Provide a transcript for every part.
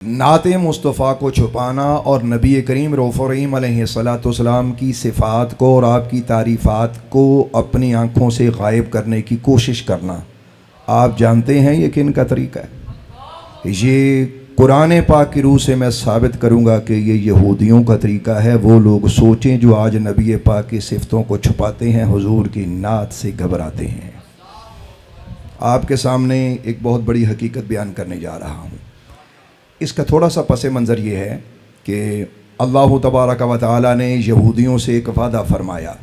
नात मुस्तफ़ा को छुपाना और नबी करीम रऊफ़ रहीम अलैहिस्सलाम की सिफ़ात को और आपकी तारीफ़ात को अपनी आँखों से गायब करने की कोशिश करना, आप जानते हैं ये किन का तरीका है? ये कुरान पाक की रूह से मैं साबित करूँगा कि ये यहूदियों का तरीका है। वो लोग सोचें जो आज नबी पाक की सिफ़तों को छुपाते हैं, हुजूर की नात से घबराते हैं। आपके सामने एक बहुत बड़ी हकीकत बयान करने जा रहा हूँ। इसका थोड़ा सा पस मंज़र ये है कि अल्लाह तबारक व तआला ने यहूदियों से एक वादा फरमाया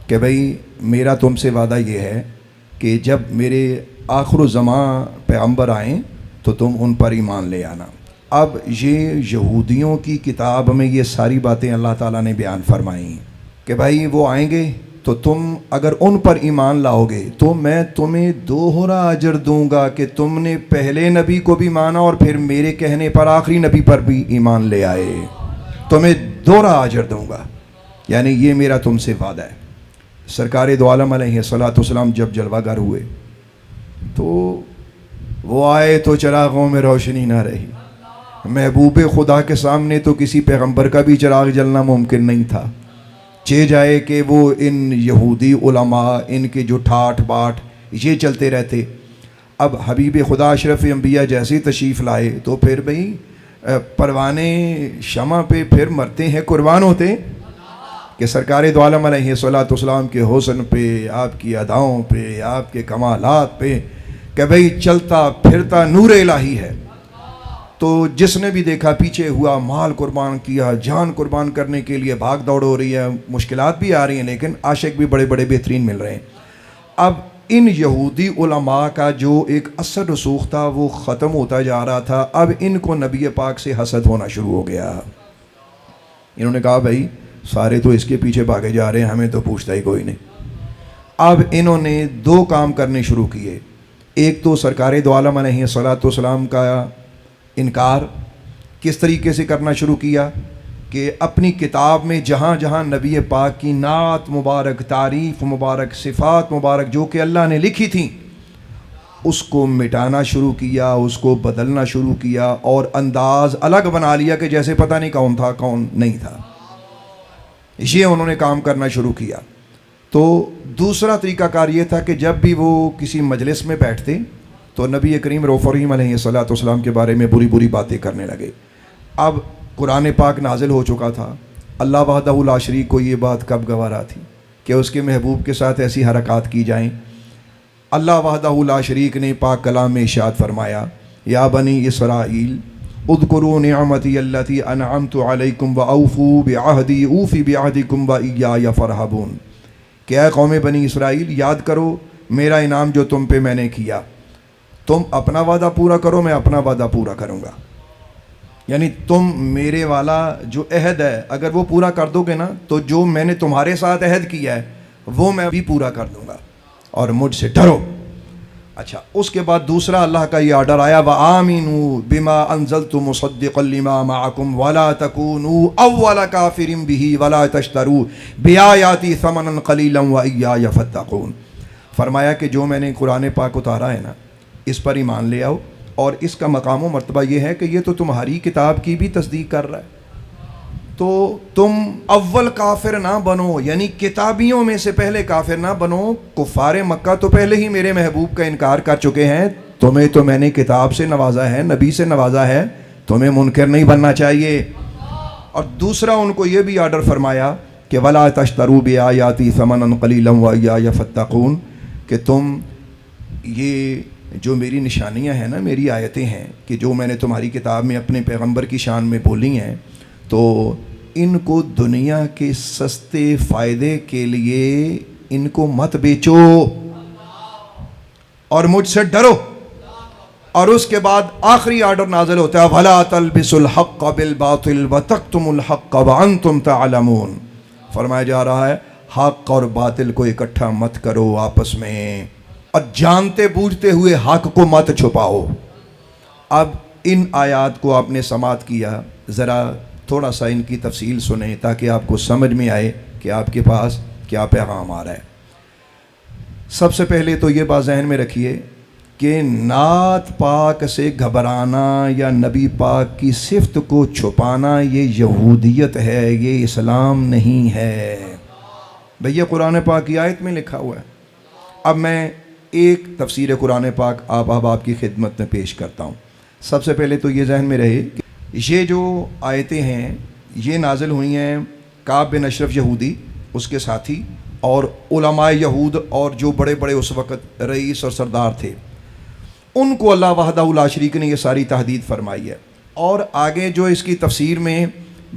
कि भाई मेरा तुमसे वादा ये है कि जब मेरे आखिर ज़मां पैगंबर आएँ तो तुम उन पर ईमान ले आना। अब ये यहूदियों की किताब में ये सारी बातें अल्लाह ताला ने बयान फरमाई कि भाई वो आएंगे तो तुम अगर उन पर ईमान लाओगे तो मैं तुम्हें दोहरा अजर दूंगा कि तुमने पहले नबी को भी माना और फिर मेरे कहने पर आखिरी नबी पर भी ईमान ले आए, तुम्हें दोहरा अजर दूंगा। यानी ये मेरा तुमसे वादा है। सरकार दो आलम अलैहिस्सलाम जब जलवागर हुए तो वो आए तो चिरागों में रोशनी ना रही। महबूब खुदा के सामने तो किसी पैगंबर का भी चिराग जलना मुमकिन नहीं था। चे जाए कि वो इन यहूदी उलमा इनके जो ठाठ बाट ये चलते रहते। अब हबीब खुदा अशरफ अंबिया जैसे तशरीफ़ लाए तो फिर भाई परवाने शमा पे फिर मरते हैं, कुर्बान होते कि सरकार दो आलम अलैहिस्सलाम के हुस्न पे, आपकी अदाओं पे, आपके कमालात पे कि भाई चलता फिरता नूर इलाही है। तो जिसने भी देखा पीछे हुआ, माल कुर्बान किया, जान कुर्बान करने के लिए भाग दौड़ हो रही है, मुश्किलात भी आ रही हैं लेकिन आशिक भी बड़े बड़े बेहतरीन मिल रहे हैं। अब इन यहूदी उलमा का जो एक असर रसूख था वो ख़त्म होता जा रहा था। अब इनको नबी पाक से हसद होना शुरू हो गया। इन्होंने कहा भाई सारे तो इसके पीछे भागे जा रहे हैं, हमें तो पूछता ही कोई नहीं। अब इन्होंने दो काम करने शुरू किए। एक तो सरकार दो आलम अलैहिस्सलाम का इनकार किस तरीके से करना शुरू किया कि अपनी किताब में जहाँ जहाँ नबी पाक की नात मुबारक, तारीफ़ मुबारक, सिफ़ात मुबारक जो कि अल्लाह ने लिखी थी उसको मिटाना शुरू किया, उसको बदलना शुरू किया और अंदाज़ अलग बना लिया कि जैसे पता नहीं कौन था कौन नहीं था। ये उन्होंने काम करना शुरू किया। तो दूसरा तरीक़ाकार ये था कि जब भी वो किसी मजलिस में बैठते तो नबी करीम रऊफ़ रहीम अलैहिस्सलाम के बारे में बुरी बुरी बातें करने लगे। अब कुरान पाक नाजिल हो चुका था। अल्लाह वहदहु ला शरीक को ये बात कब गवारा थी कि उसके महबूब के साथ ऐसी हरकत की जाएं। अल्लाह वहदहु ला शरीक ने पाक कलाम में इरशाद फरमाया, या बनी इसराईल उज़कुरू निअमती अल्लती अनअमतु अलैकुम व औफू बिअहदी ऊफ़ी बिअहदिकुम व इय्याया फरहबून। कि ऐ कौम बनी इसराईल याद करो मेरा इनाम जो तुम पे मैंने किया, तुम अपना वादा पूरा करो, मैं अपना वादा पूरा करूँगा। यानी तुम मेरे वाला जो अहद है अगर वो पूरा कर दोगे ना तो जो मैंने तुम्हारे साथ अहद किया है वो मैं भी पूरा कर दूँगा और मुझसे डरो। अच्छा, उसके बाद दूसरा अल्लाह का ये आर्डर आया, व आमीनू बिमा अंज़लतु मुसद्दिक़न लिमा मअकुम वला तकूनू अव्वल काफ़िरिन बिही वला तश्तरू बिआयाती समनन क़लीलन व इय्याया फत्तक़ून। फरमाया कि जो मैंने कुरान पाक उतारा है ना इस पर ईमान ले आओ और इसका मकाम व मर्तबा ये है कि ये तो तुम्हारी किताब की भी तस्दीक कर रहा है, तो तुम अव्वल काफिर ना बनो, यानी किताबियों में से पहले काफिर ना बनो। कुफारे मक्का तो पहले ही मेरे महबूब का इनकार कर चुके हैं, तुम्हें तो मैंने किताब से नवाजा है, नबी से नवाजा है, तुम्हें मुनकर नहीं बनना चाहिए। और दूसरा उनको ये भी आर्डर फरमाया कि वला तश्तरू बिआयाती समनन क़लीलन व इय्याया फत्तक़ून, कि तुम ये जो मेरी निशानियां हैं ना, मेरी आयतें हैं कि जो मैंने तुम्हारी किताब में अपने पैगंबर की शान में बोली हैं, तो इनको दुनिया के सस्ते फ़ायदे के लिए इनको मत बेचो और मुझसे डरो। और उसके बाद आखिरी आर्डर नाज़िल होता है, वला तलबिसुल हक़्क़ बिल बातिल व तक्तुमुल हक़्क़ व अंतुम तअलमून। फरमाया जा रहा है हक़ और बातिल को इकट्ठा मत करो आपस में और जानते बूझते हुए हक़ को मत छुपाओ। अब इन आयात को आपने समात किया, ज़रा थोड़ा सा इनकी तफसील सुने ताकि आपको समझ में आए कि आपके पास क्या पैगाम आ रहा है। सबसे पहले तो ये बात ज़हन में रखिए کہ نعت پاک سے گھبرانا یا نبی پاک کی صفت کو چھپانا یہ یہودیت ہے، یہ اسلام نہیں ہے۔ بھئی قرآن پاک کی آیت میں لکھا ہوا ہے۔ اب میں ایک تفسیر قرآن پاک آپ کی خدمت میں پیش کرتا ہوں۔ سب سے پہلے تو یہ ذہن میں رہے کہ یہ جو آیتیں ہیں یہ نازل ہوئی ہیں کعب بن اشرف یہودی، اس کے ساتھی، اور علماء یہود اور جو بڑے بڑے اس وقت رئیس اور سردار تھے، ان کو اللہ وحدہ لا شریک نے یہ ساری تحدید فرمائی ہے۔ اور آگے جو اس کی تفسیر میں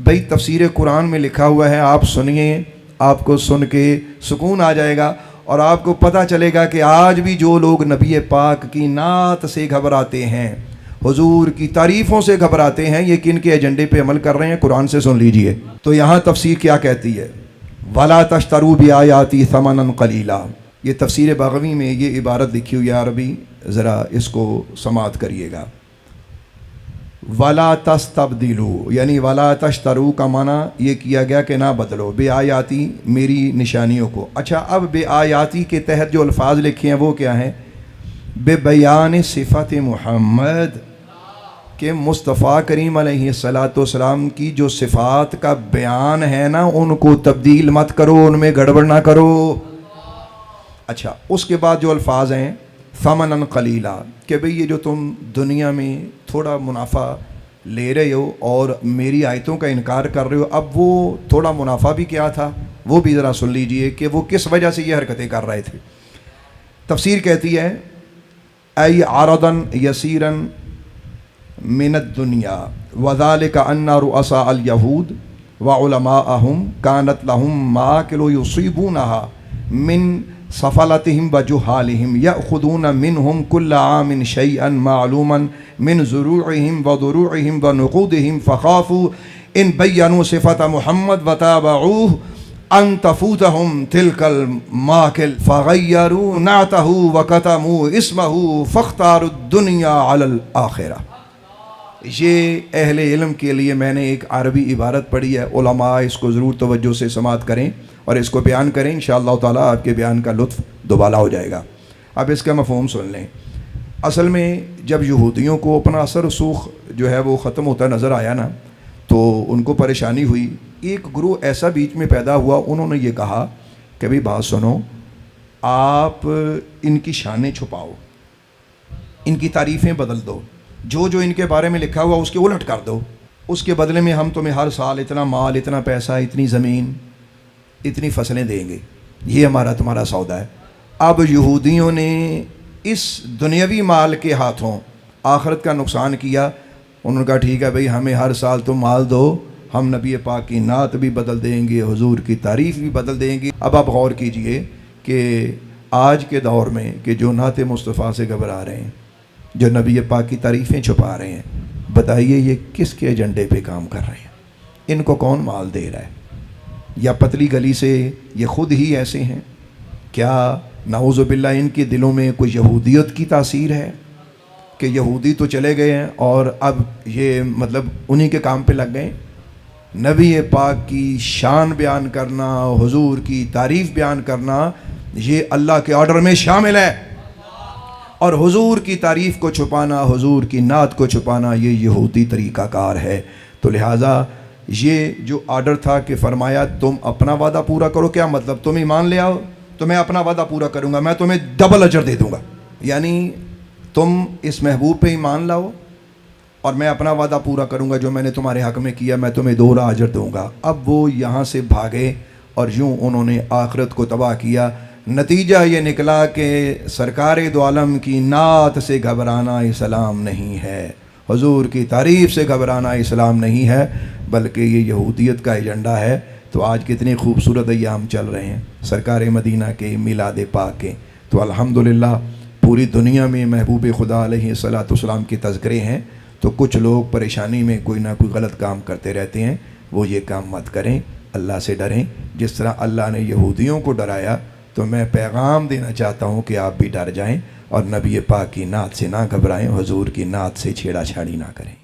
بھئی تفسیر قرآن میں لکھا ہوا ہے، آپ سنیے، آپ کو سن کے سکون آ جائے گا اور آپ کو پتہ چلے گا کہ آج بھی جو لوگ نبی پاک کی نعت سے گھبراتے ہیں، حضور کی تعریفوں سے گھبراتے ہیں، یہ کن کے ایجنڈے پہ عمل کر رہے ہیں؟ قرآن سے سن لیجئے۔ تو یہاں تفسیر کیا کہتی ہے؟ وَلَا تَشْتَرُوا بِآيَاتِي ثَمَنًا قَلِيلًا۔ یہ تفسیر بغوی میں یہ عبارت لکھی ہوئی ہے عربی، ذرا اس کو سماعت کریے گا۔ وَلَا تَسْتَبْدِلُوا، یعنی وَلَا تَشْتَرُوا کا معنی یہ کیا گیا کہ نہ بدلو بے آیاتی، میری نشانیوں کو۔ اچھا، اب بے آیاتی کے تحت جو الفاظ لکھے ہیں وہ کیا ہیں؟ بے بیان صفت محمد، کہ مصطفیٰ کریم علیہ السلام کی جو صفات کا بیان ہے نا، ان کو تبدیل مت کرو، ان میں گڑبڑ نہ کرو۔ اچھا، اس کے بعد جو الفاظ ہیں ثمنًا قلیلا، کہ بھئی یہ جو تم دنیا میں تھوڑا منافع لے رہے ہو اور میری آیتوں کا انکار کر رہے ہو، اب وہ تھوڑا منافع بھی کیا تھا وہ بھی ذرا سن لیجئے کہ وہ کس وجہ سے یہ حرکتیں کر رہے تھے۔ تفسیر کہتی ہے ای عرضاً یسیراً من الدنیا وذالک ان رؤساء الیہود وعلماءہم کانت لہم مآکل یصیبونها من سفلتهم وجہالهم یأخذون منہم کل عام شیئا معلوما من زروعهم وضروعهم ونقودهم فخافوا ان بینوا صفت محمد وتابعوه ان تفوتهم تلك الماکل فغیروا نعته وکتموا اسمه فاختاروا الدنیا علی الآخرہ۔ یہ اہل علم کے لیے میں نے ایک عربی عبارت پڑھی ہے، علماء اس کو ضرور توجہ سے سماعت کریں اور اس کو بیان کریں، انشاءاللہ تعالیٰ آپ کے بیان کا لطف دوبالا ہو جائے گا۔ اب اس کا مفہوم سن لیں۔ اصل میں جب یہودیوں کو اپنا اثر رسوخ جو ہے وہ ختم ہوتا نظر آیا نا، تو ان کو پریشانی ہوئی۔ ایک گروہ ایسا بیچ میں پیدا ہوا، انہوں نے یہ کہا کہ بھئی بات سنو، آپ ان کی شانیں چھپاؤ، ان کی تعریفیں بدل دو، جو جو ان کے بارے میں لکھا ہوا اس کے الٹ کر دو، اس کے بدلے میں ہم تمہیں ہر سال اتنا مال، اتنا پیسہ، اتنی زمین، اتنی فصلیں دیں گے، یہ ہمارا تمہارا سودا ہے۔ اب یہودیوں نے اس دنیاوی مال کے ہاتھوں آخرت کا نقصان کیا۔ انہوں نے کہا ٹھیک ہے بھئی، ہمیں ہر سال تم مال دو، ہم نبی پاک کی نعت بھی بدل دیں گے، حضور کی تعریف بھی بدل دیں گے۔ اب آپ غور کیجئے کہ آج کے دور میں کہ جو نعت مصطفیٰ سے گھبرا رہے ہیں، جو نبی پاک کی تعریفیں چھپا رہے ہیں، بتائیے یہ کس کے ایجنڈے پہ کام کر رہے ہیں؟ ان کو کون مال دے رہا ہے؟ یا پتلی گلی سے یہ خود ہی ایسے ہیں؟ کیا نعوذ باللہ ان کے دلوں میں کوئی یہودیت کی تاثیر ہے کہ یہودی تو چلے گئے ہیں اور اب یہ مطلب انہی کے کام پہ لگ گئے؟ نبی پاک کی شان بیان کرنا، حضور کی تعریف بیان کرنا، یہ اللہ کے آرڈر میں شامل ہے، اور حضور کی تعریف کو چھپانا، حضور کی نعت کو چھپانا، یہ یہودی طریقہ کار ہے۔ تو لہٰذا یہ جو آرڈر تھا کہ فرمایا تم اپنا وعدہ پورا کرو، کیا مطلب؟ تم ایمان لے آؤ تو میں اپنا وعدہ پورا کروں گا، میں تمہیں ڈبل اجر دے دوں گا، یعنی تم اس محبوب پہ ایمان لاؤ اور میں اپنا وعدہ پورا کروں گا، جو میں نے تمہارے حق میں کیا میں تمہیں دوہرا اجر دوں گا۔ اب وہ یہاں سے بھاگے اور یوں انہوں نے آخرت کو تباہ کیا۔ نتیجہ یہ نکلا کہ سرکار دو عالم کی نعت سے گھبرانا اسلام نہیں ہے، حضور کی تعریف سے گھبرانا اسلام نہیں ہے، بلکہ یہ یہودیت کا ایجنڈا ہے۔ تو آج کتنے خوبصورت ایام چل رہے ہیں سرکار مدینہ کے میلاد پاک کے، تو الحمدللہ پوری دنیا میں محبوب خدا علیہ السلام کے تذکرے ہیں۔ تو کچھ لوگ پریشانی میں کوئی نہ کوئی غلط کام کرتے رہتے ہیں، وہ یہ کام مت کریں، اللہ سے ڈریں۔ جس طرح اللہ نے یہودیوں کو ڈرایا، تو میں پیغام دینا چاہتا ہوں کہ آپ بھی ڈر جائیں اور نبی پاک کی نعت سے نہ گھبرائیں، حضور کی نعت سے چھیڑا چھاڑی نہ کریں۔